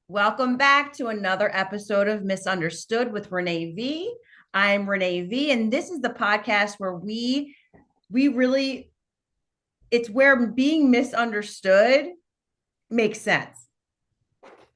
Welcome back to another episode of Misunderstood with Renee V. I'm Renee V, and this is the podcast where we really it's where being misunderstood makes sense.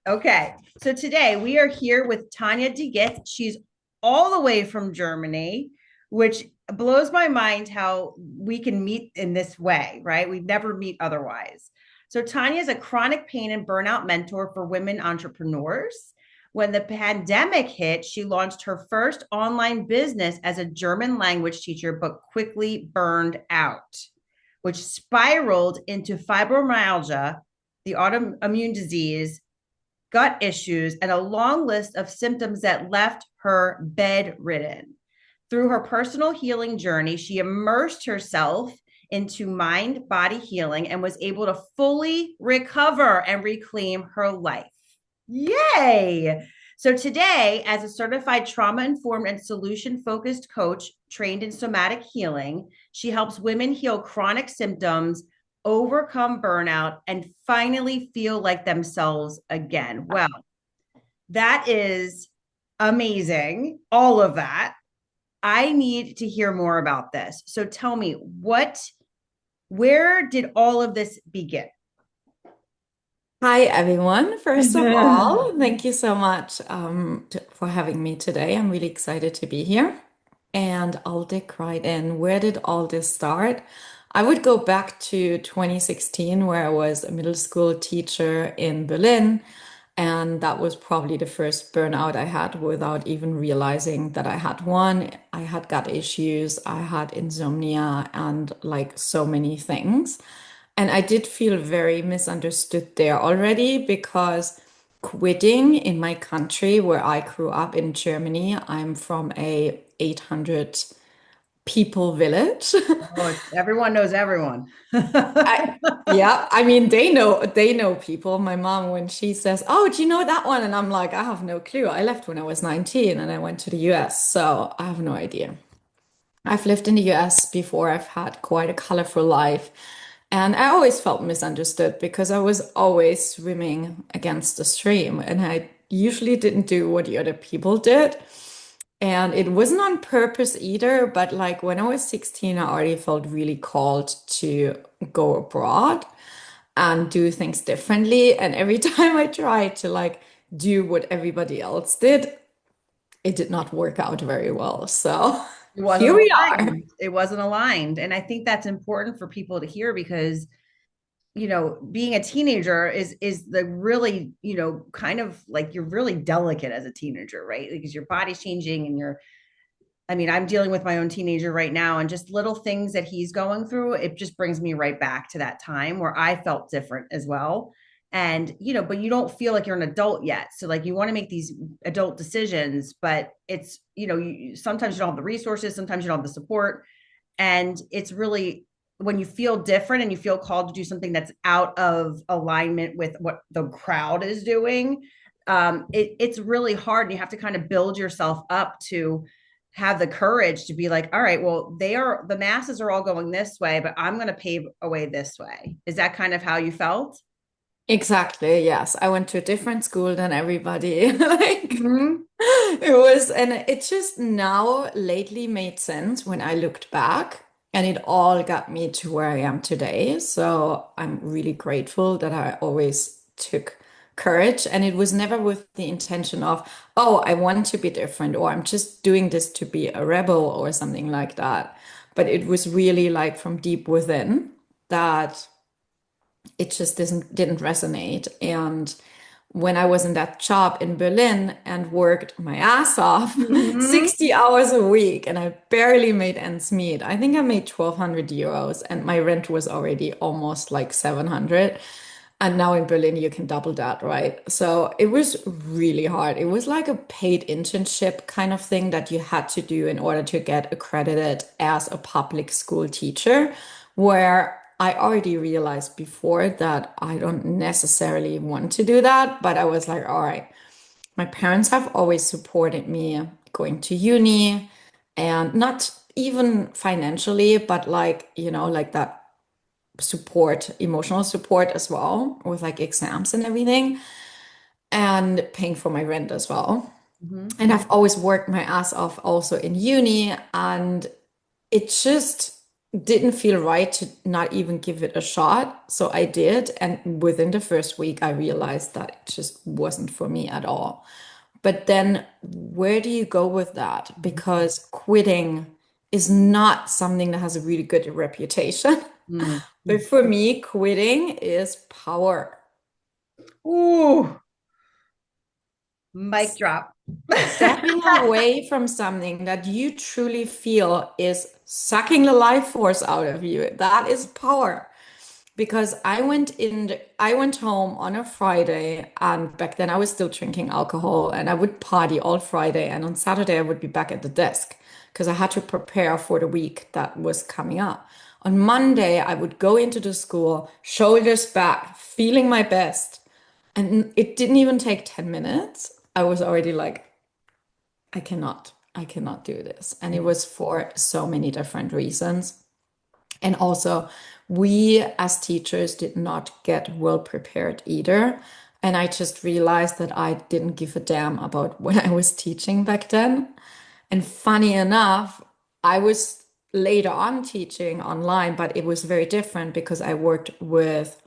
Okay, so today we are here with Tanja Degitz. She's all the way from Germany, which blows my mind how we can meet in this way, right? We'd never meet otherwise. So Tanja is a chronic pain and burnout mentor for women entrepreneurs. When the pandemic hit, she launched her first online business as a German language teacher, but quickly burned out, which spiraled into fibromyalgia, the autoimmune disease, gut issues, and a long list of symptoms that left her bedridden. Through her personal healing journey, she immersed herself into mind body healing and was able to fully recover and reclaim her life. Yay! So, today, as a certified trauma informed and solution focused coach trained in somatic healing, she helps women heal chronic symptoms, overcome burnout, and finally feel like themselves again. Well, that is amazing. All of that. I need to hear more about this. So tell me, where did all of this begin? Hi, everyone. First of all, thank you so much for having me today. I'm really excited to be here. And I'll dig right in. Where did all this start? I would go back to 2016, where I was a middle school teacher in Berlin. And that was probably the first burnout I had without even realizing that I had one. I had gut issues, I had insomnia, and like so many things. And I did feel very misunderstood there already because quitting in my country where I grew up in Germany, I'm from a 800 people village. Oh, everyone knows everyone. I, yeah, I mean they know people. My mom when she says, "Oh, do you know that one?" and I'm like, "I have no clue. I left when I was 19 and I went to the US, so I have no idea." I've lived in the US before. I've had quite a colorful life. And I always felt misunderstood because I was always swimming against the stream and I usually didn't do what the other people did. And it wasn't on purpose either, but like when I was 16, I already felt really called to go abroad and do things differently. And every time I tried to like do what everybody else did, it did not work out very well. So It wasn't here we are. aligned. It wasn't aligned. And I think that's important for people to hear because being a teenager is the really, kind of like you're really delicate as a teenager, right? Because your body's changing and I'm dealing with my own teenager right now, and just little things that he's going through, it just brings me right back to that time where I felt different as well. And, but you don't feel like you're an adult yet. So, like, you want to make these adult decisions, but it's, sometimes you don't have the resources, sometimes you don't have the support. And it's really when you feel different and you feel called to do something that's out of alignment with what the crowd is doing, it's really hard. And you have to kind of build yourself up to have the courage to be like, all right, well, the masses are all going this way, but I'm going to pave a way this way. Is that kind of how you felt? Exactly, yes. I went to a different school than everybody. Like Mm-hmm. it was, and it just now lately made sense when I looked back, and it all got me to where I am today. So I'm really grateful that I always took courage, and it was never with the intention of, oh, I want to be different, or I'm just doing this to be a rebel or something like that. But it was really like from deep within that it just didn't resonate. And when I was in that job in Berlin and worked my ass off Mm-hmm. 60 hours a week and I barely made ends meet. I think I made 1,200 euros and my rent was already almost like 700. And now in Berlin, you can double that, right? So it was really hard. It was like a paid internship kind of thing that you had to do in order to get accredited as a public school teacher, where I already realized before that I don't necessarily want to do that. But I was like, all right, my parents have always supported me going to uni and not even financially, but like, like that support, emotional support as well, with like exams and everything. and paying for my rent as well. Mhm. And I've always worked my ass off also in uni, and it just didn't feel right to not even give it a shot. So I did. And within the first week, I realized that it just wasn't for me at all. But then where do you go with that? Mhm. Because quitting is not something that has a really good reputation. Mhm. But for me, quitting is power. Ooh, mic drop. Stepping away from something that you truly feel is sucking the life force out of you. That is power. Because I went home on a Friday, and back then I was still drinking alcohol, and I would party all Friday, and on Saturday I would be back at the desk because I had to prepare for the week that was coming up. On Monday, I would go into the school, shoulders back, feeling my best. And it didn't even take 10 minutes. I was already like, I cannot do this. And it was for so many different reasons. And also, we as teachers did not get well prepared either. And I just realized that I didn't give a damn about what I was teaching back then. And funny enough, I was later on teaching online, but it was very different because I worked with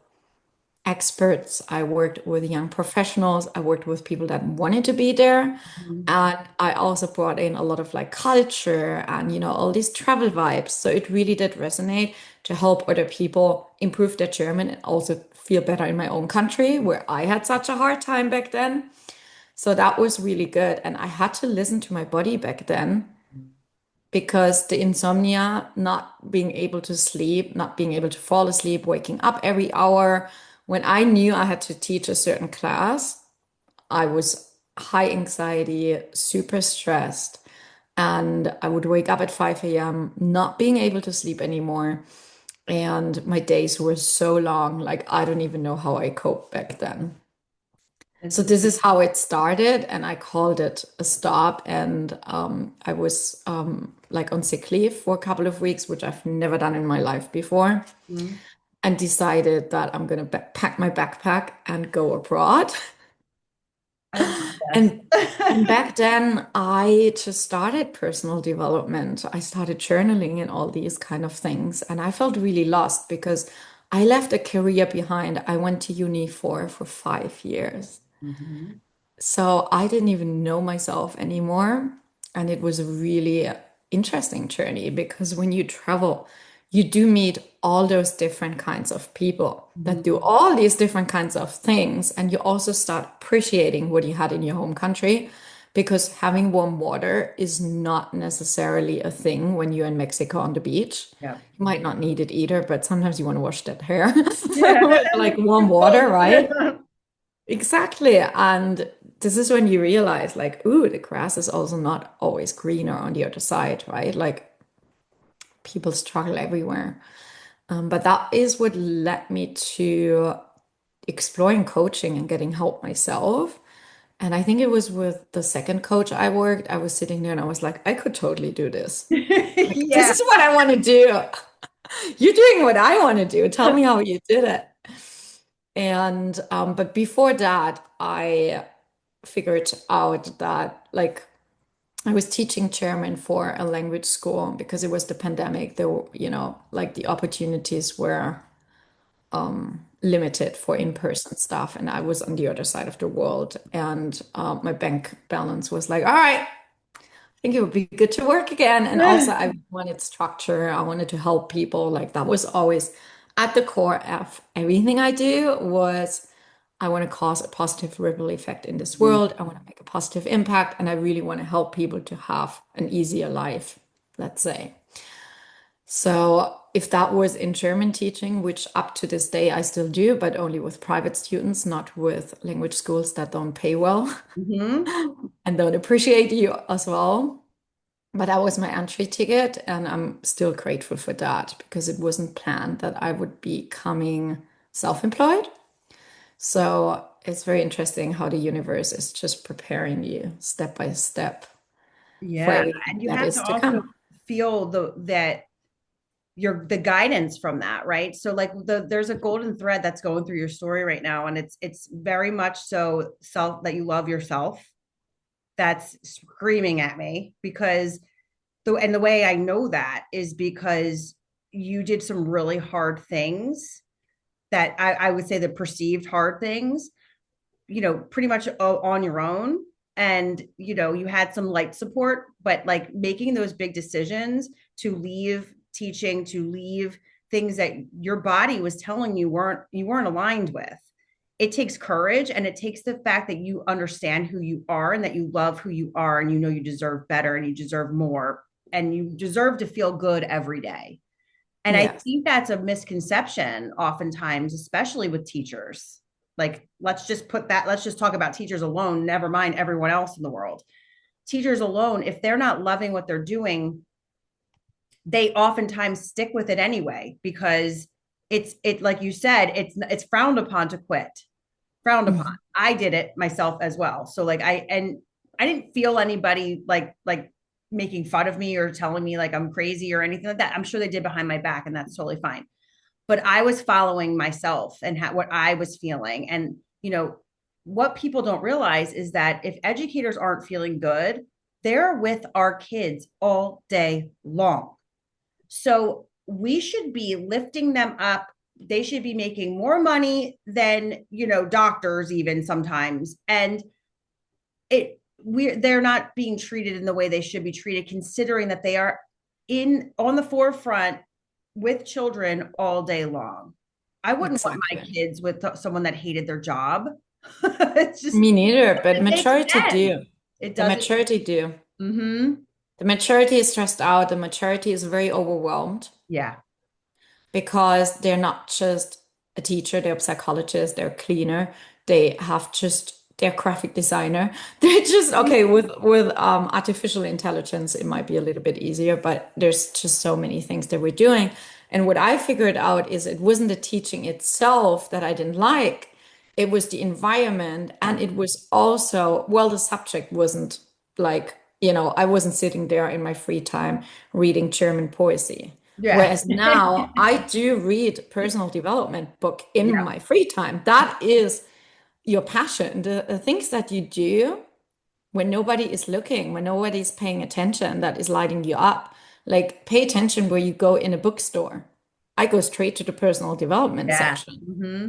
experts, I worked with young professionals, I worked with people that wanted to be there. Mhm. And I also brought in a lot of like culture and, all these travel vibes. So it really did resonate to help other people improve their German and also feel better in my own country where I had such a hard time back then. So that was really good. And I had to listen to my body back then because the insomnia, not being able to sleep, not being able to fall asleep, waking up every hour. When I knew I had to teach a certain class, I was high anxiety, super stressed, and I would wake up at 5 a.m., not being able to sleep anymore. And my days were so long, like I don't even know how I coped back then. This So is this is how it started, and I called it a stop. And I was like on sick leave for a couple of weeks, which I've never done in my life before, mhm. and decided that I'm gonna pack my backpack and go abroad. I love And this. and back then, I just started personal development. I started journaling and all these kind of things, and I felt really lost because I left a career behind. I went to uni for 5 years. Mhm. So I didn't even know myself anymore. And it was a really interesting journey because when you travel, you do meet all those different kinds of people that do Mhm. all these different kinds of things. And you also start appreciating what you had in your home country because having warm water is not necessarily a thing when you're in Mexico on the beach. Yeah. You might not need it either, but sometimes you want to wash that hair Yeah. with like warm water, right? Exactly. And this is when you realize, like, ooh, the grass is also not always greener on the other side, right? Like, people struggle everywhere. But that is what led me to exploring coaching and getting help myself. And I think it was with the second coach I worked, I was sitting there and I was like, I could totally do this. Like, this Yeah. is what I want to do. You're doing what I want to do. Tell me how you did it. And but before that, I figured out that like I was teaching German for a language school because it was the pandemic. There were, like the opportunities were limited for in-person stuff, and I was on the other side of the world, and my bank balance was like, all right, I think it would be good to work again. And also, I wanted structure. I wanted to help people. Like that was always at the core of everything I do was I want to cause a positive ripple effect in this world. I want to make a positive impact, and I really want to help people to have an easier life, let's say. So if that was in German teaching, which up to this day I still do, but only with private students, not with language schools that don't pay well Mhm. and don't appreciate you as well. But that was my entry ticket, and I'm still grateful for that because it wasn't planned that I would be becoming self-employed. So it's very interesting how the universe is just preparing you step by step for Yeah. everything And you that have is to to also come. feel that the guidance from that, right? So like there's a golden thread that's going through your story right now, and it's very much so self that you love yourself. That's screaming at me because the way I know that is because you did some really hard things that I would say the perceived hard things, pretty much on your own. And, you had some light support, but like making those big decisions to leave teaching, to leave things that your body was telling you weren't aligned with. It takes courage, and it takes the fact that you understand who you are and that you love who you are, and you deserve better and you deserve more and you deserve to feel good every day. And I Yes. think that's a misconception oftentimes, especially with teachers. Like, let's just talk about teachers alone, never mind everyone else in the world. Teachers alone, if they're not loving what they're doing, they oftentimes stick with it anyway because like you said, it's frowned upon to quit. Frowned upon. Mhm. I did it myself as well. So like I didn't feel anybody like making fun of me or telling me like I'm crazy or anything like that. I'm sure they did behind my back, and that's totally fine. But I was following myself and what I was feeling. And, what people don't realize is that if educators aren't feeling good, they're with our kids all day long. So we should be lifting them up. They should be making more money than, doctors even sometimes. And they're not being treated in the way they should be treated, considering that they are in on the forefront with children all day long. I wouldn't want my Exactly. kids with someone that hated their job. It's just, Me neither, it but doesn't make majority sense. do. It The doesn't. majority do. Mm-hmm. The majority is stressed out. The majority is very overwhelmed Yeah. because they're not just a teacher, they're a psychologist, they're a cleaner, they have just they're graphic designer. They're just okay with artificial intelligence, it might be a little bit easier, but there's just so many things that we're doing. And what I figured out is it wasn't the teaching itself that I didn't like. It was the environment, and it was also, well, the subject wasn't like, I wasn't sitting there in my free time reading German poesy. Yeah. Whereas now I do read personal development book in Yeah. my free time. That is your passion, the things that you do when nobody is looking, when nobody is paying attention, that is lighting you up. Like pay attention where you go in a bookstore. I go straight to the personal development Yeah. section. Mm-hmm.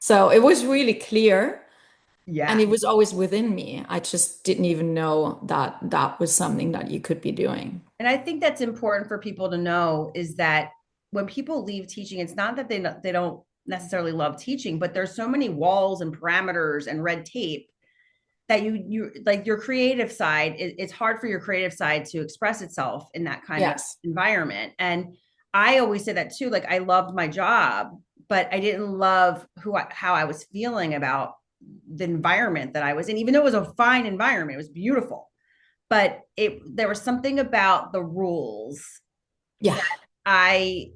So it was really clear and Yeah. it was always within me. I just didn't even know that that was something that you could be doing. And I think that's important for people to know is that when people leave teaching, it's not that they don't necessarily love teaching, but there's so many walls and parameters and red tape that you like your creative side. It's hard for your creative side to express itself in that kind of Yes. environment. And I always say that too. Like I loved my job, but I didn't love how I was feeling about the environment that I was in, even though it was a fine environment. It was beautiful, but there was something about the rules Yeah. that I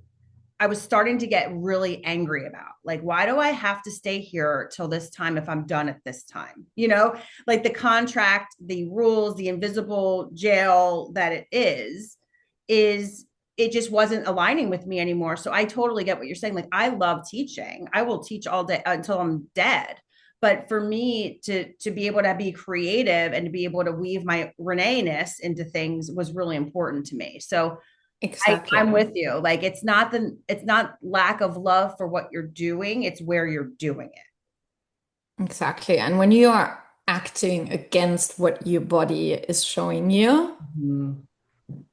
I was starting to get really angry about. Like, why do I have to stay here till this time if I'm done at this time? Like the contract, the rules, the invisible jail that is it just wasn't aligning with me anymore. So I totally get what you're saying. Like, I love teaching. I will teach all day until I'm dead. But for me to be able to be creative and to be able to weave my Renee-ness into things was really important to me. So I'm Exactly. with you. Like it's not lack of love for what you're doing, it's where you're doing it. Exactly. And when you are acting against what your body is showing you Mhm.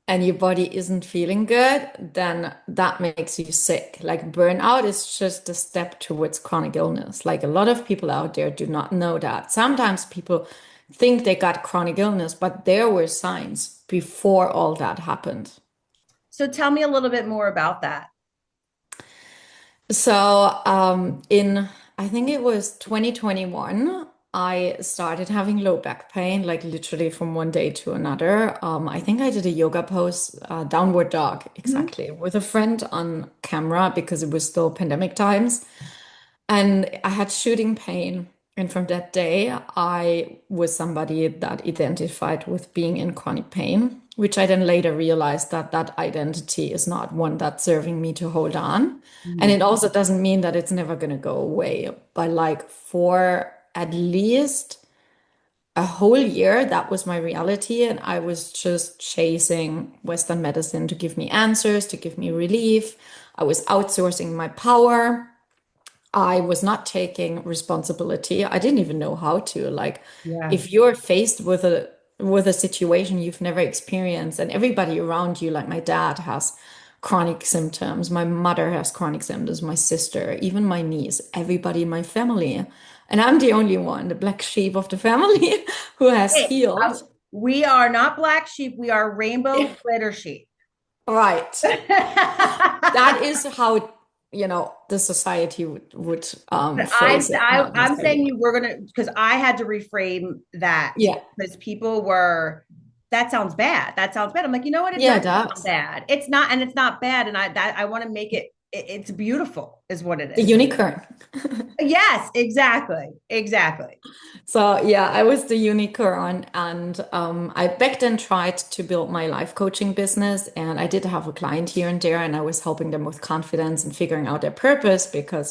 and your body isn't feeling good, then that makes you sick. Like burnout is just a step towards chronic illness. Like a lot of people out there do not know that. Sometimes people think they got chronic illness, but there were signs before all that happened. So tell me a little bit more about that. So, in I think it was 2021, I started having low back pain, like literally from one day to another. I think I did a yoga pose, downward dog, Mhm. exactly, with a friend on camera because it was still pandemic times. And I had shooting pain. And from that day, I was somebody that identified with being in chronic pain, which I then later realized that that identity is not one that's serving me to hold on. And Mhm. it also doesn't mean that it's never going to go away. But like for at least a whole year, that was my reality. And I was just chasing Western medicine to give me answers, to give me relief. I was outsourcing my power. I was not taking responsibility. I didn't even know how to. Like, Yeah. if you're faced with a situation you've never experienced, and everybody around you, like my dad has chronic symptoms, my mother has chronic symptoms, my sister, even my niece, everybody in my family, and I'm the only one, the black sheep of the family, who has Hey, healed. we are not black sheep. We are rainbow glitter sheep. Right. That is how, the society would But phrase it, not I'm necessarily. saying you were gonna because I had to reframe that Yeah. because people were that sounds bad. That sounds bad. I'm like, you know what? It Yeah, doesn't it sound does. bad. It's not, and it's not bad. And I want to make it's beautiful, is what it The is. unicorn. Yes, exactly. Exactly. So yeah, I was the unicorn, and I back then tried to build my life coaching business, and I did have a client here and there, and I was helping them with confidence and figuring out their purpose because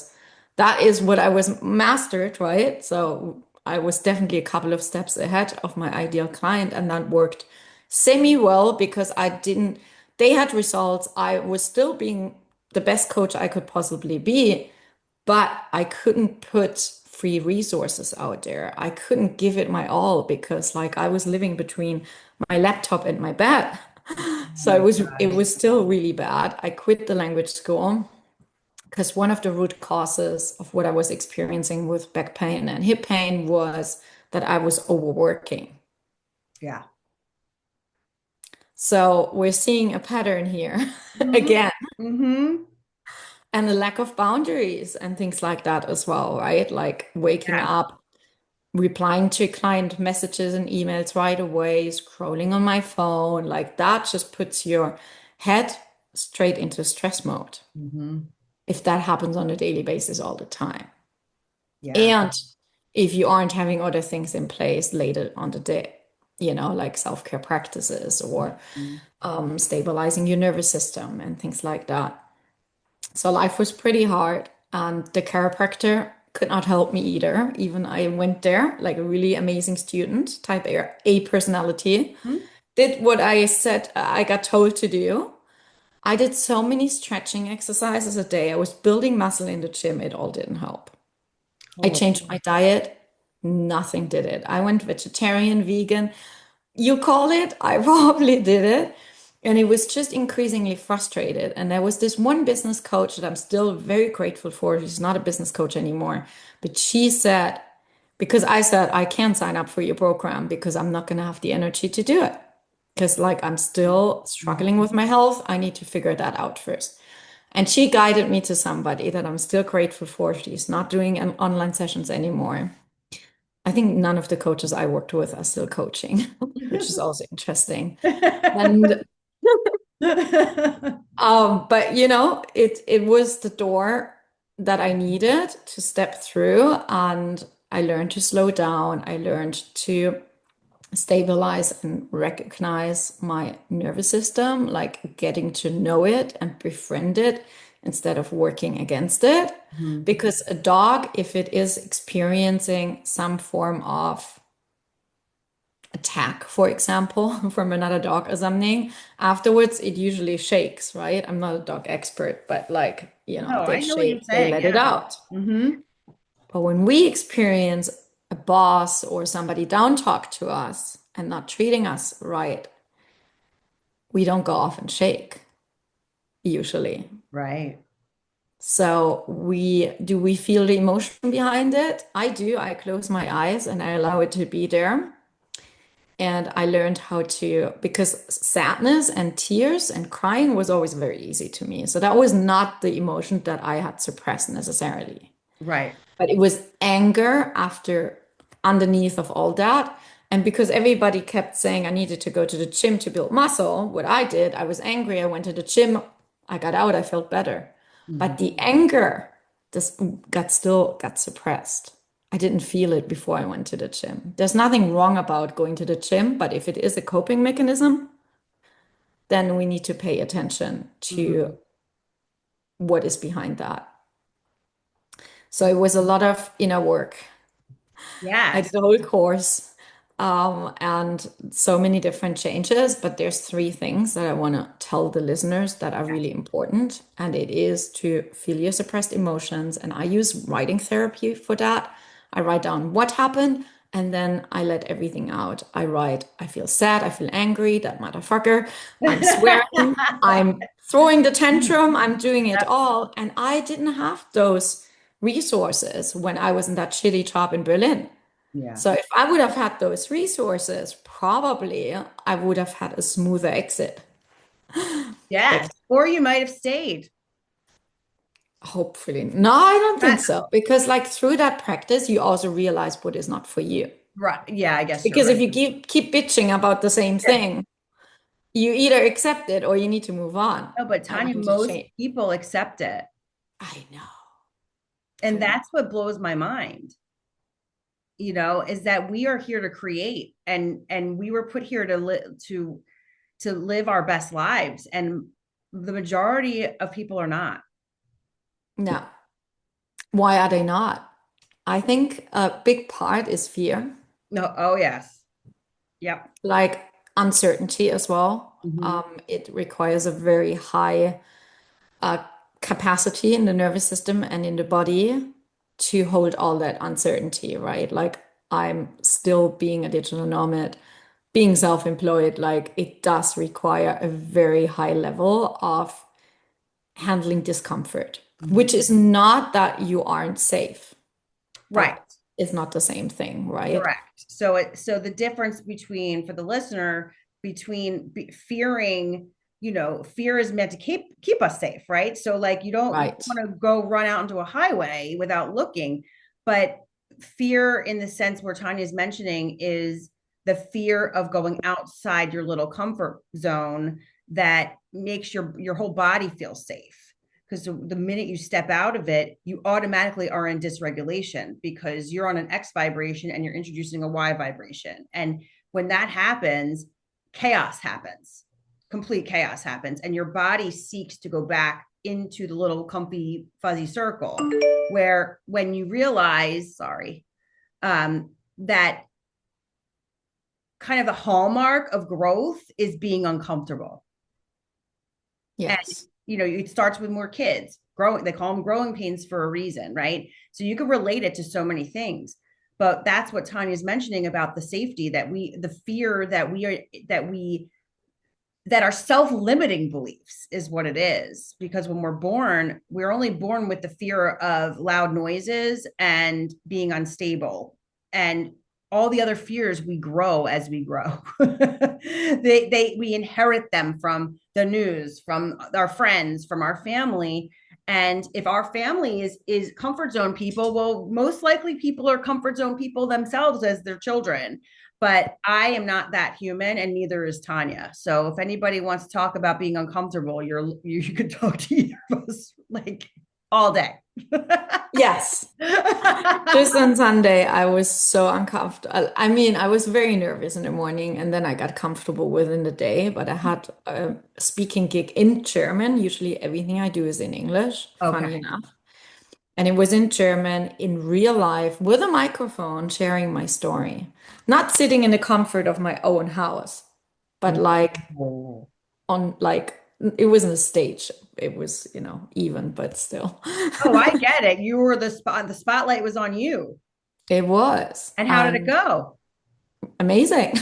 that is what I was mastered, right? So I was definitely a couple of steps ahead of my ideal client, and that worked semi well because I didn't. They had results. I was still being the best coach I could possibly be, but I couldn't put free resources out there. I couldn't give it my all because like I was living between my laptop and my bed. Oh So my it gosh. was still really bad. I quit the language school because one of the root causes of what I was experiencing with back pain and hip pain was that I was overworking. Yeah. So we're seeing a pattern here Mm-hmm. again, Mm-hmm. and a lack of boundaries and things like that as well, right? Like waking Yes. up, replying to client messages and emails right away, scrolling on my phone, like that just puts your head straight into stress mode Mm-hmm. if that happens on a daily basis all the time. Yeah. And if you aren't having other things in place later on the day, like self-care practices or Mhm. stabilizing your nervous system and things like that. So life was pretty hard, and the chiropractor could not help me either. Even I went there, like a really amazing student, type A personality, did what I said I got told to do. I did so many stretching exercises a day. I was building muscle in the gym. It all didn't help. I Oh, changed my diet. Nothing did it. I went vegetarian, vegan. You call it, I probably did it. And it was just increasingly frustrated. And there was this one business coach that I'm still very grateful for. She's not a business coach anymore. But she said, because I said, I can't sign up for your program because I'm not going to have the energy to do it. Because, like, I'm still struggling Mhm. with my health. I need to figure that out first. And she guided me to somebody that I'm still grateful for. She's not doing online sessions anymore. I think none of the coaches I worked with are still coaching, which is also interesting. And but it was the door that I needed to step through, and I learned to slow down. I learned to stabilize and recognize my nervous system, like getting to know it and befriend it instead of working against it. Mhm. Because a dog, if it is experiencing some form of attack, for example, from another dog or something, afterwards it usually shakes, right? I'm not a dog expert, but like, No, they I know what you're shake, they saying. let it Yeah. out. Mm-hmm. But when we experience a boss or somebody down talk to us and not treating us right, we don't go off and shake, usually. Right. So we feel the emotion behind it? I do. I close my eyes and I allow it to be there. And I learned how to, because sadness and tears and crying was always very easy to me. So that was not the emotion that I had suppressed necessarily. Right. But it was anger after underneath of all that. And because everybody kept saying I needed to go to the gym to build muscle, what I did, I was angry. I went to the gym. I got out. I felt better. But the Mhm. anger just got suppressed. I didn't feel it before I went to the gym. There's nothing wrong about going to the gym, but if it is a coping mechanism, then we need to pay attention Mhm. to what is behind that. So it was a lot of inner work. I Yes. did a whole course, and so many different changes, but there's three things that I want to tell the listeners that are really important. And it is to feel your suppressed emotions. And I use writing therapy for that. I write down what happened and then I let everything out. I write, I feel sad, I feel angry, that motherfucker, I'm swearing, I'm throwing the tantrum, I'm doing it Yep. all. And I didn't have those resources when I was in that shitty job in Berlin. Yeah. So if I would have had those resources, probably I would have had a smoother exit. Yes. But Or you might have stayed. hopefully, no, I don't think That- so. Because like through that practice, you also realize what is not for you. right. Yeah, I guess you're Because if right. you keep bitching about the same Yeah. thing, you either accept it or you need to move on. No, but And Tanya, you need to most change. people accept it. I know. And I know. that's what blows my mind, is that we are here to create and we were put here to live to live our best lives. And the majority of people are not. No. Why are they not? I think a big part is fear, No, oh yes. Yep. like uncertainty as well. Hmm. It requires a very high uh, capacity in the nervous system and in the body to hold all that uncertainty, right? Like I'm still being a digital nomad, being self-employed, like it does require a very high level of handling discomfort, Hmm. which is not that you aren't safe, Right. but it's not the same thing, right? Correct. So the difference between for the listener between fearing, fear is meant to keep us safe, right? So like you don't Right, want to go run out into a highway without looking, but fear in the sense where Tanya is mentioning is the fear of going outside your little comfort zone that makes your whole body feel safe. Because the minute you step out of it, you automatically are in dysregulation because you're on an X vibration and you're introducing a Y vibration. And when that happens, chaos happens, complete chaos happens. And your body seeks to go back into the little comfy, fuzzy circle where when you realize, sorry, that kind of the hallmark of growth is being uncomfortable. And yes, it starts with more kids growing. They call them growing pains for a reason, right? So you can relate it to so many things. But that's what Tanya's mentioning about the safety the fear that our self-limiting beliefs is what it is. Because when we're born, we're only born with the fear of loud noises and being unstable. And all the other fears we grow as we grow. We inherit them from the news, from our friends, from our family. And if our family is comfort zone people, well, most likely people are comfort zone people themselves as their children. But I am not that human, and neither is Tanya. So if anybody wants to talk about being uncomfortable, you could talk to either of us like all day. yes. Just on Sunday, I was so uncomfortable. I mean, I was very nervous in the morning and then I got comfortable within the day. But I had a speaking gig in German. Usually, everything I do is in English, funny Okay. enough. And it was in German in real life with a microphone sharing my story. Not sitting in the comfort of my own house, but like Oh, on, like, it wasn't a stage. It was, even, but still. I get it. You were the spot. The spotlight was on you. It was. And how did it And go? amazing.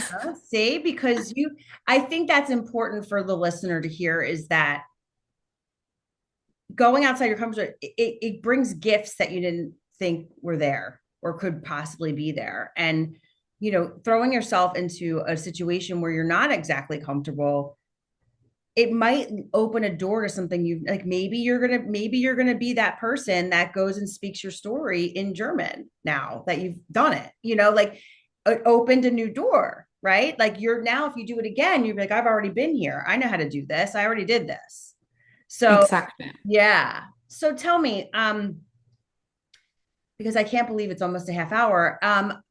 See, because I think that's important for the listener to hear is that going outside your comfort zone, it brings gifts that you didn't think were there or could possibly be there. And, throwing yourself into a situation where you're not exactly comfortable, it might open a door to something you like. Maybe you're gonna be that person that goes and speaks your story in German now that you've done it, like it opened a new door, right? Like you're now, if you do it again, you're like, I've already been here. I know how to do this. I already did this. So Exactly. yeah. So tell me, because I can't believe it's almost a half hour,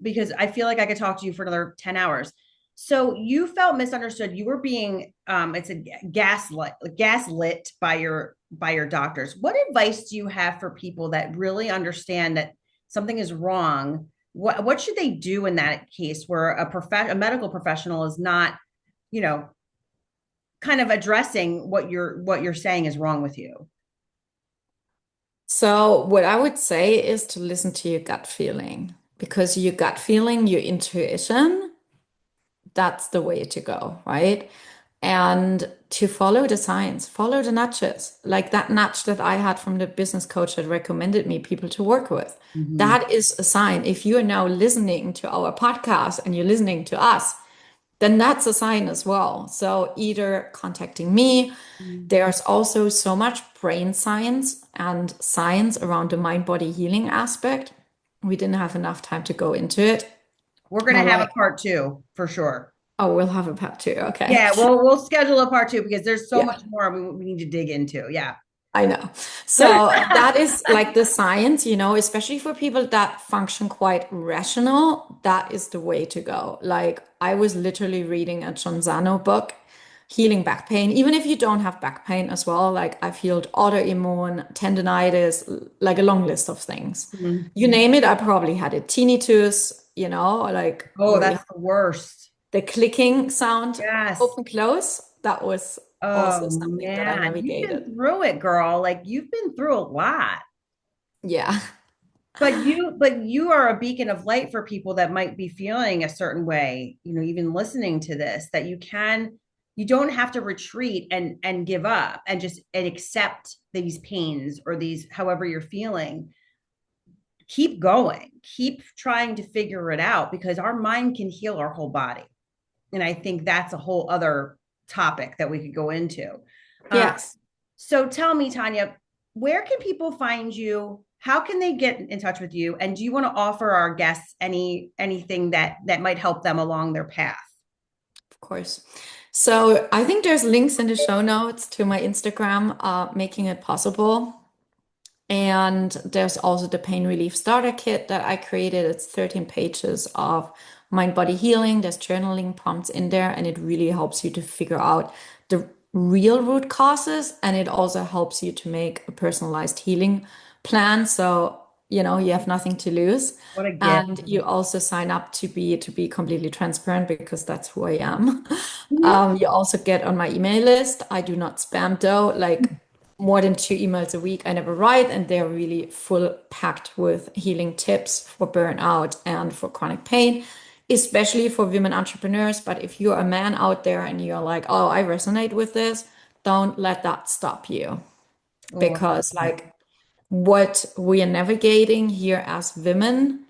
because I feel like I could talk to you for another 10 hours. So you felt misunderstood. You were being it's a gaslit by your doctors. What advice do you have for people that really understand that something is wrong? What should they do in that case where a medical professional is not, you know, kind of addressing what you're saying is wrong with you? So, what I would say is to listen to your gut feeling because your gut feeling, your intuition, that's the way to go, right? And to follow the signs, follow the nudges, like that nudge that I had from the business coach that recommended me people to work with. Mhm. That is a sign. If you are now listening to our podcast and you're listening to us, then that's a sign as well. So either contacting me, there's also so much brain science and science around the mind body healing aspect. We didn't have enough time to go into it. We're gonna But have a like, part two for sure. oh, we'll have a part two. Okay. Yeah, we'll schedule a part two because there's so much Yeah. more we need to dig into. Yeah. I know. So that is like the science, especially for people that function quite rational, that is the way to go. Like I was literally reading a Jonzano book, Healing Back Pain. Even if you don't have back pain as well, like I've healed autoimmune, tendonitis, like a long list of things. Mhm. You name it, I probably had it. Tinnitus, like Oh, where you that's have the worst. the clicking sound, Yes. open, close. That was also Oh something that I man, you've been navigated. through it, girl. Like you've been through a lot. Yeah. But you are a beacon of light for people that might be feeling a certain way, even listening to this, that you don't have to retreat and give up and just and accept these pains or these however you're feeling. Keep going. Keep trying to figure it out because our mind can heal our whole body. And I think that's a whole other topic that we could go into. Uh, Yes. so tell me, Tanya, where can people find you? How can they get in touch with you? And do you want to offer our guests anything that might help them along their path? Of course. So I think there's links in the show notes to my Instagram, making it possible. And there's also the pain relief starter kit that I created. It's 13 pages of mind body healing. There's journaling prompts in there, and it really helps you to figure out the real root causes. And it also helps you to make a personalized healing plan. So, you have nothing to lose. What a gift. And you also sign up to be completely transparent because that's who I am. Mhm. You also get on my email list. I do not spam though. Like more than 2 emails a week I never write, and they're really full packed with healing tips for burnout and for chronic pain, especially for women entrepreneurs. But if you're a man out there and you're like, oh, I resonate with this, don't let that stop you Oh, I love because, that. like, what we are navigating here as women,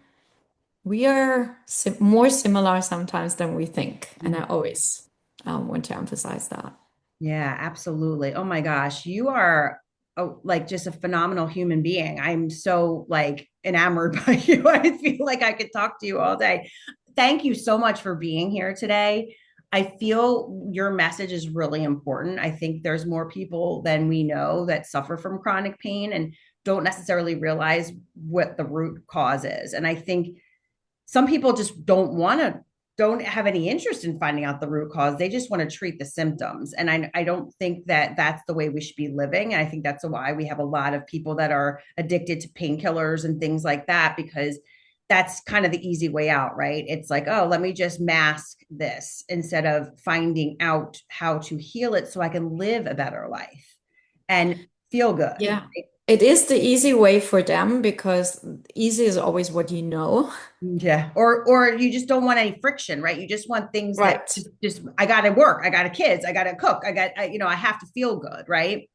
we are more similar sometimes than we think. And I always want to emphasize that. Yeah, absolutely. Oh my gosh, you are like just a phenomenal human being. I'm so like enamored by you. I feel like I could talk to you all day. Thank you so much for being here today. I feel your message is really important. I think there's more people than we know that suffer from chronic pain and don't necessarily realize what the root cause is. And I think some people just don't have any interest in finding out the root cause. They just want to treat the symptoms. And I don't think that that's the way we should be living. And I think that's why we have a lot of people that are addicted to painkillers and things like that, because that's kind of the easy way out, right? It's like, oh, let me just mask this instead of finding out how to heal it so I can live a better life and feel good. Yeah. It is the easy way for them because easy is always what you know. Yeah. Or you just don't want any friction, right? You just want things that Right. just I got to work, I got to kids, I got to cook, I have to feel good, right?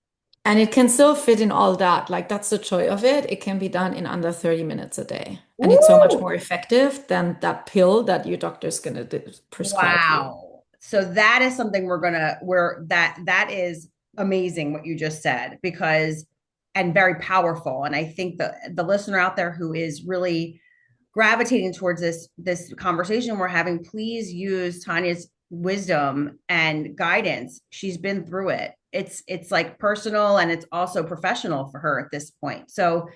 And it can still fit in all that. Like that's the joy of it. It can be done in under 30 minutes a day. And it's so much Ooh. more effective than that pill that your doctor's gonna prescribe you. Wow. So that is something that is amazing what you just said because and very powerful. And I think the listener out there who is really gravitating towards this conversation we're having, please use Tanya's wisdom and guidance. She's been through it. It's like personal and it's also professional for her at this point. So,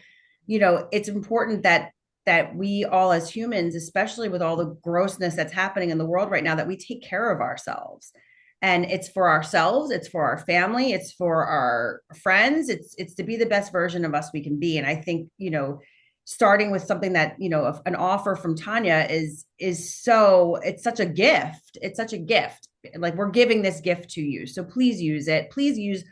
it's important that that we all as humans, especially with all the grossness that's happening in the world right now, that we take care of ourselves. And it's for ourselves, it's for our family, it's for our friends, it's to be the best version of us we can be. And I think, starting with something that, an offer from Tanja is so, it's such a gift. It's such a gift. Like, we're giving this gift to you. So please use it. Please use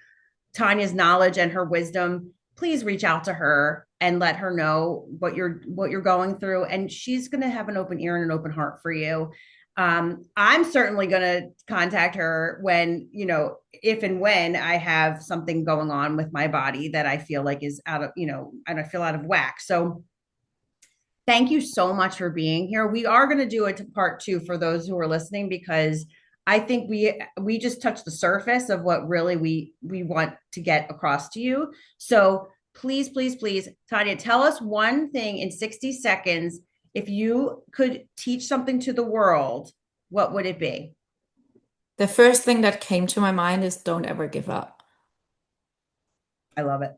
Tanja's knowledge and her wisdom. Please reach out to her and let her know what you're going through, and she's going to have an open ear and an open heart for you. I'm certainly going to contact her when, if and when I have something going on with my body that I feel like is out of, and I feel out of whack. So thank you so much for being here. We are going to do it to part two for those who are listening, because I think we just touched the surface of what really we want to get across to you. So please, please, please, Tanja, tell us one thing in 60 seconds. If you could teach something to the world, what would it be? The first thing that came to my mind is don't ever give up. I love it.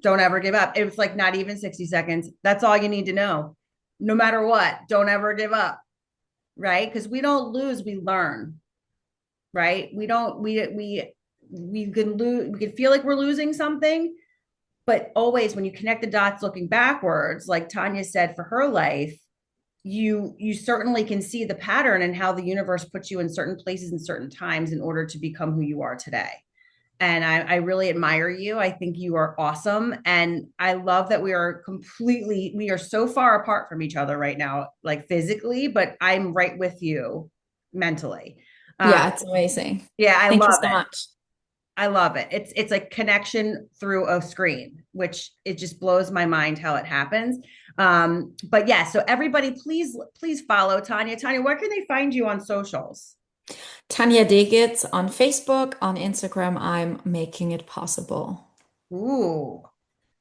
Don't ever give up. It's like not even 60 seconds. That's all you need to know. No matter what, don't ever give up, right? Because we don't lose, we learn, right? We don't, we can lose, we can feel like we're losing something, but always when you connect the dots looking backwards, like Tanja said for her life, you certainly can see the pattern and how the universe puts you in certain places and certain times in order to become who you are today. And I really admire you. I think you are awesome. And I love that we are so far apart from each other right now, like physically, but I'm right with you mentally. Yeah, it's amazing. Yeah, I Thank you love so it. much. I love it. It's like connection through a screen, which it just blows my mind how it happens. But yeah, so everybody, please follow Tanja. Tanja, where can they find you on socials? Tanja Degitz on Facebook, on Instagram, I'm making it possible. Ooh,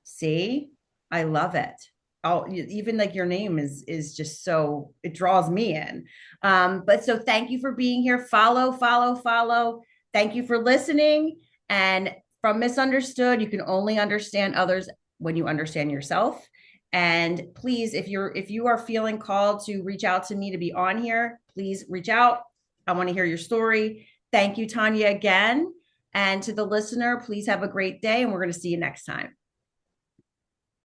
see, I love it. Oh, even like your name is just so, it draws me in. But so thank you for being here. Follow, follow, follow. Thank you for listening. And from Misunderstood, you can only understand others when you understand yourself. And please, if you are feeling called to reach out to me to be on here, please reach out. I want to hear your story. Thank you, Tanja, again. And to the listener, please have a great day, and we're going to see you next time.